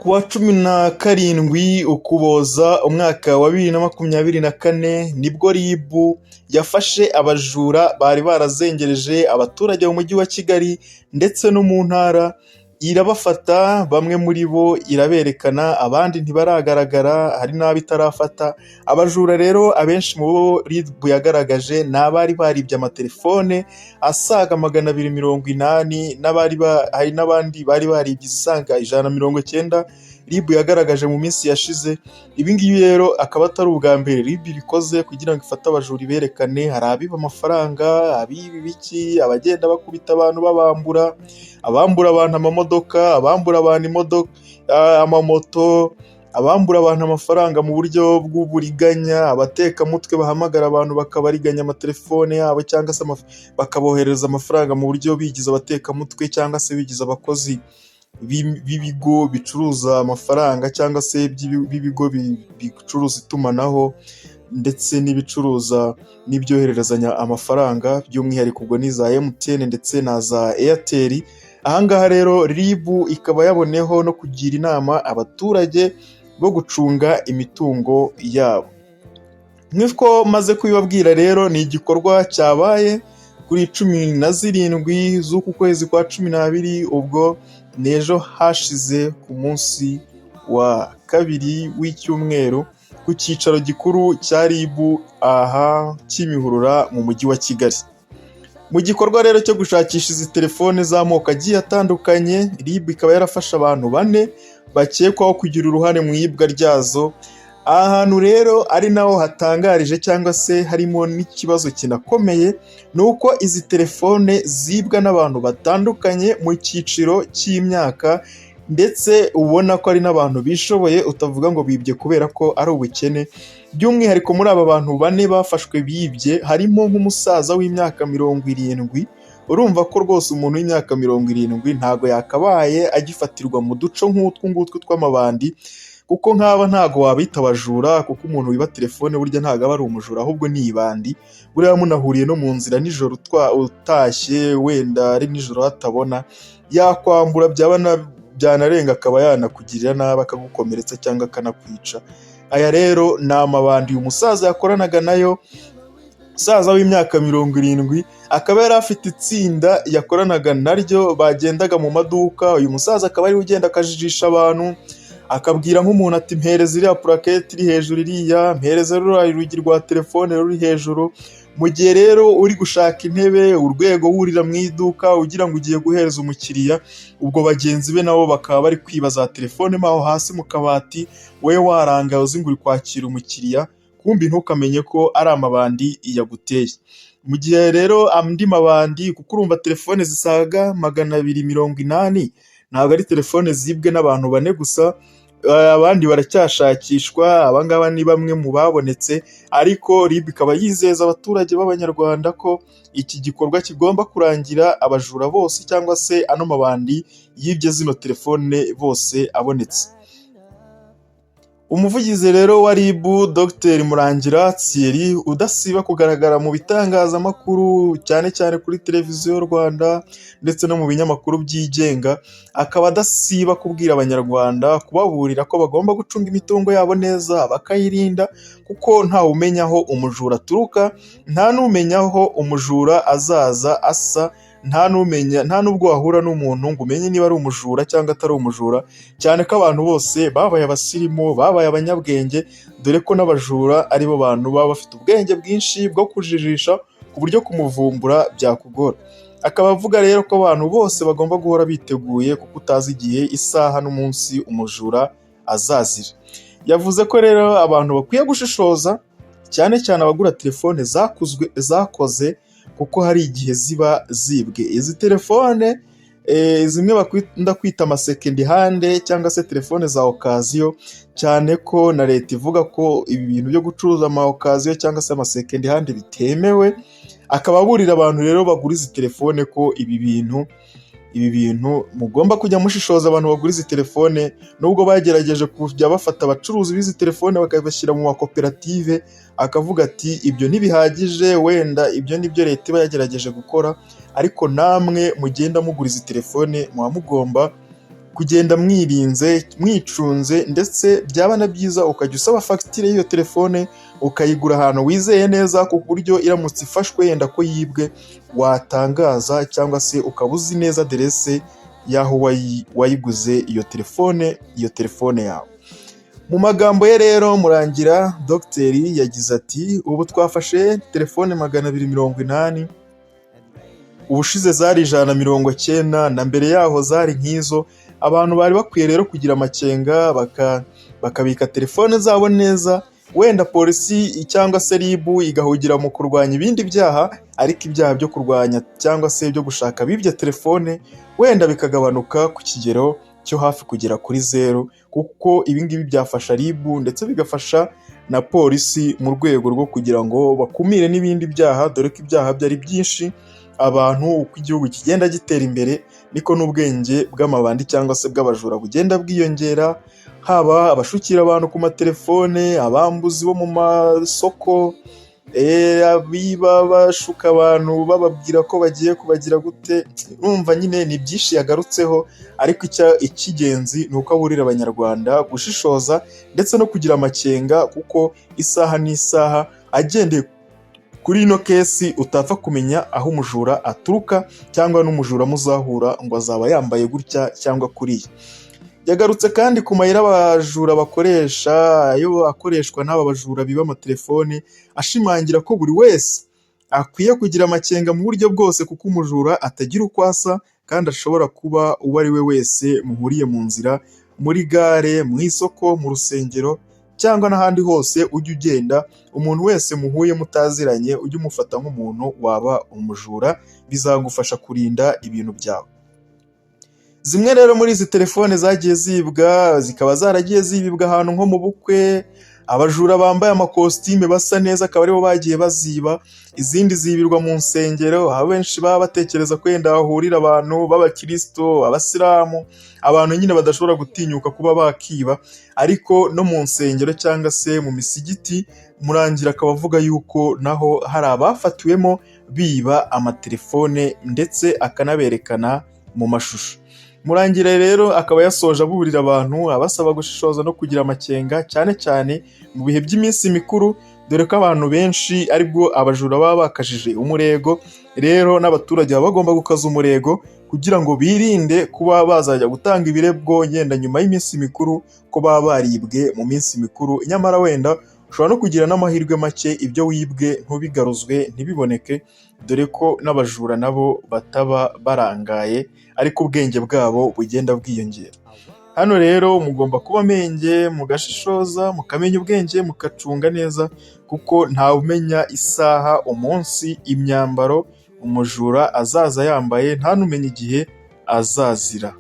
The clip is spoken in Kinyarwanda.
Ku wa 17 Ukuboza umwaka wa 2024 nibwo RIB yafashe abajura bari barazengereje abaturage mu mujyi wa Kigali ndetse no mu ntara, irabafata bamwe muri bo iraberekana abandi ntibaragaragara, hari n'abo itarafata. Abajura rero abenshi mu bo RIB yagaragaje ni abari baribye amatelefone asaga 280, hari n'abandi bari baribye isaga 190 RIB yagaragaje mu minsi yashize. Ibi ngibi rero akaba atari ubwa mbere RIB bikoze kugira ngo ifate abajura iberekane. Hari abiba amafaranga, abiba ibiki, abagenda bakubita abantu babambura, abambura abantu amamodoka, abambura abantu amamoto, abambura abantu amafaranga mu buryo bw'uburiganya, abatekamutwe bahamagara abantu bakabariganya amatelefone yabo cyangwa se bakabohereza amafaranga mu buryo bigize abatekamutwe cyangwa se bigize abakozi b'ibigo bicuruza amafaranga cyangwa se b'ibigo bicuruza itumanaho ndetse n'ibicuruza n'ibyohererezanya amafaranga, by'umwihariko ubwo ni za MTN ndetse na za Airtel. Ahangaha rero RIB ikaba yaboneyeho no kugira inama abaturage bo gucunga imitungo yabo. Nk'uko maze kubibabwira rero, ni igikorwa cyabaye kuri 17 z'uku kwezi kwa 12, ubwo n'ejo hashize ku munsi wa 2 w'icyumweru ku cyicaro gikuru cya RIB aha Kimihurura mu mujyi wa Kigali. Mu gikorwa rero cyo gushakisha izi telefone z'amoko agiye atandukanye, RIB ikaba yarafashe abantu 4 bakekwaho kugira uruhare mu iyibwa ryazo. Aha hantu rero ari naho hatangarije cyangwa se harimo n'ikibazo kinakomeye, ni uko izi telefone zibwa n'abantu batandukanye mu cyiciro cy'imyaka, ndetse ubona ko ari n'abantu bishoboye, utavuga ngo bibye kubera ko ari ubukene. By'umwihariko muri aba bantu 4 bafashwe bibye harimo nk'umusaza w'imyaka 70. Urumva ko rwose umuntu w'imyaka 70 ntago yakabaye agifatirwa mu duco nk'utwo tw'amabandi, kuko nk'aba ntago wabita abajura, kuko umuntu wiba telefone burya ntago aba ari umujura, ahubwo ni ibandi. Buriya munahuriye no mu nzira nijoro utashye, wenda ari nijoro hatabona, yakwambura byanarenga akaba yanakugirira nabi, akagukomeretsa cyangwa akanakwica. Aya rero ni amabandi uyu musaza yakoranaga nayo, umusaza w'imyaka 70, akaba yari afite itsinda yakoranaga naryo, bagendaga mu maduka. Uyu musaza akaba ari ugenda akajijisha abantu, akabwira nk'umuntu ati mpereza iriya puraketi iri hejuru iriya, mpereza ruriya rugi rwa telefone ruri hejuru. Mu gihe rero uri gushaka intebe, urwego wurira mu iduka ugira ngo ugiye guhereza umukiriya, ubwo bagenzi be nabo bakaba bari kwiba za telefone aho hasi mu kabati, wowe warangaye uzi ngo uri kwakira umukiriya, kumbi ntukamenye ko ari amabandi yaguteye. Mu gihe rero andi mabandi, kuko urumva telefone zisaga 280 ntabwo ari telefone zibwe n'abantu 4 gusa, abandi baracyashakishwa. Abangaba ni bamwe mu babonetse, ariko RIB ikaba yizeza abaturage b'Abanyarwanda ko iki gikorwa kigomba kurangira abajura bose cyangwa se ano mabandi yibye zino telefone bose abonetse. Umuvugizi rero wa RIB Dr Murangira Thierry, udasiba kugaragara mu bitangazamakuru cyane cyane kuri televiziyo y'u Rwanda ndetse no mu binyamakuru byigenga, akaba adasiba kubwira Abanyarwanda, kubaburira ko bagomba gucunga imitungo yabo neza bakayirinda, kuko ntawe umenya aho umujura aturuka, nta n'umenya aho umujura azaza asa, nta n'ubwo wahura n'umuntu ngo umenye niba ari umujura cyangwa atari umujura, cyane ko abantu bose babaye abasirimu, babaye abanyabwenge, dore ko n'abajura aribo bantu baba bafite ubwenge bwinshi bwo kujijisha ku buryo kumuvumbura byakugora. Akaba avuga rero ko abantu bose bagomba guhora biteguye, kuko utazi igihe, isaha n'umunsi umujura azazira. Yavuze ko rero abantu bakwiye gushishoza, cyane cyane abagura telefone zakoze, kuko hari igihe ziba zibwe. Izi telefone zimwe bakunda kwita second hand cyangwa se telefone za occasion, cyane ko na leta ivuga ko ibi bintu byo gucuruza ama occasion cyangwa se second hand bitemewe. Akaba aburira abantu rero bagura izi telefone ko ibi bintu mugomba kujya mushishoza. Abantu bagura izi telefone, nubwo bagerageje kujya bafata abacuruzi b'izi telefone bakabashyira mu makoperative, akavuga ati ibyo ntibihagije, wenda ibyo nibyo leta iba yagerageje gukora, ariko namwe mugenda mugura izi telefone muba mugomba kugenda mwirinze mwicunze, ndetse byaba na byiza ukajya usaba fagitire y'iyo telefone ukayigura ahantu wizeye neza, ku buryo iramutse ifashwe yenda ko yibwe watangaza, cyangwa se ukaba uzi neza aderese y'aho wayiguze iyo telefone yawe. Mu magambo ye rero Murangira Dogiteri yagize ati ubu twafashe telefone 280, ubushize zari 190 na mbere yaho zari nk'izo. Abantu bari bakwiye rero kugira amakenga bakabika telefone zabo neza, wenda polisi cyangwa se RIB igahugira mu kurwanya ibindi byaha, ariko ibyaha byo kurwanya cyangwa se byo gushaka bibye telefone wenda bikagabanuka ku kigero cyo hafi kugera kuri 0, kuko ibingibi byafasha RIB ndetse bigafasha na polisi mu rwego rwo kugira ngo bakumire n'ibindi byaha, dore ko ibyaha byari byinshi. Abantu uko igihugu kigenda gitera imbere niko n'ubwenge bw'amabandi cyangwa se bw'abajura bugenda bwiyongera, haba abashukira abantu ku matelefone, abambuzi bo mu masoko, abiba bashuka abantu bababwira ko bagiye kubagira gute. Urumva nyine ni byinshi yagarutseho, ariko icy'ingenzi ni uko aburira abanyarwanda gushishoza ndetse no kugira amakenga, kuko isaha n'isaha agendeye kuri ino kesi utapfa kumenya aho umujura aturuka, cyangwa n'umujura muzahura ngo azaba yambaye gutya cyangwa kuriya. Yagarutse kandi ku mayira abajura bakoresha, ayo akoreshwa n'aba bajura biba amatelefone, ashimangira ko buri wese akwiye kugira amakenga mu buryo bwose, kuko umujura atagira uko asa, kandi ashobora kuba uwo ari we wese muhuriye mu nzira, muri gare, mu isoko, mu rusengero, cyangwa n'ahandi hose ujya ugenda. Umuntu wese muhuye mutaziranye ujye umufata nk'umuntu waba umujura, bizagufasha kurinda ibintu byawe. Zimwe rero muri izi telefone zagiye zibwa, zikaba zaragiye zibibwa ahantu nko mu bukwe, abajura bambaye amakositime basa neza akaba aribo bagiye baziba. Izindi zibirwa mu nsengero, aho benshi baba batekereza ko wenda hahurira abantu b'abakristo, abasilamu, abantu nyine badashobora gutinyuka kuba bakiba. Ariko no mu nsengero cyangwa se mu misigiti, Murangira akaba avuga yuko naho hari abafatiwemo biba amatelefone ndetse akanaberekana mu mashusho. Murangira rero akaba yasoje aburira abantu, abasaba gushishoza no kugira amakenga, cyane cyane mu bihe by'iminsi mikuru, dore ko abantu benshi aribwo abajura baba bakajije umurego. Rero n'abaturage baba bagomba gukaza umurego kugira ngo birinde kuba bazajya gutanga ibirego yenda nyuma y'iminsi mikuru ko baba baribwe mu minsi mikuru, nyamara wenda ushobora no kugira n'amahirwe make ibyo wibwe ntubigaruzwe ntibiboneke, dore ko n'abajura nabo bataba barangaye, ariko ubwenge bwabo bugenda bwiyongera. Hano rero mugomba kuba amenge, mugashishoza, mukamenya ubwenge, mukacunga neza, kuko ntawe umenya isaha, umunsi, imyambaro umujura azaza yambaye, nta n'umenya igihe azazira.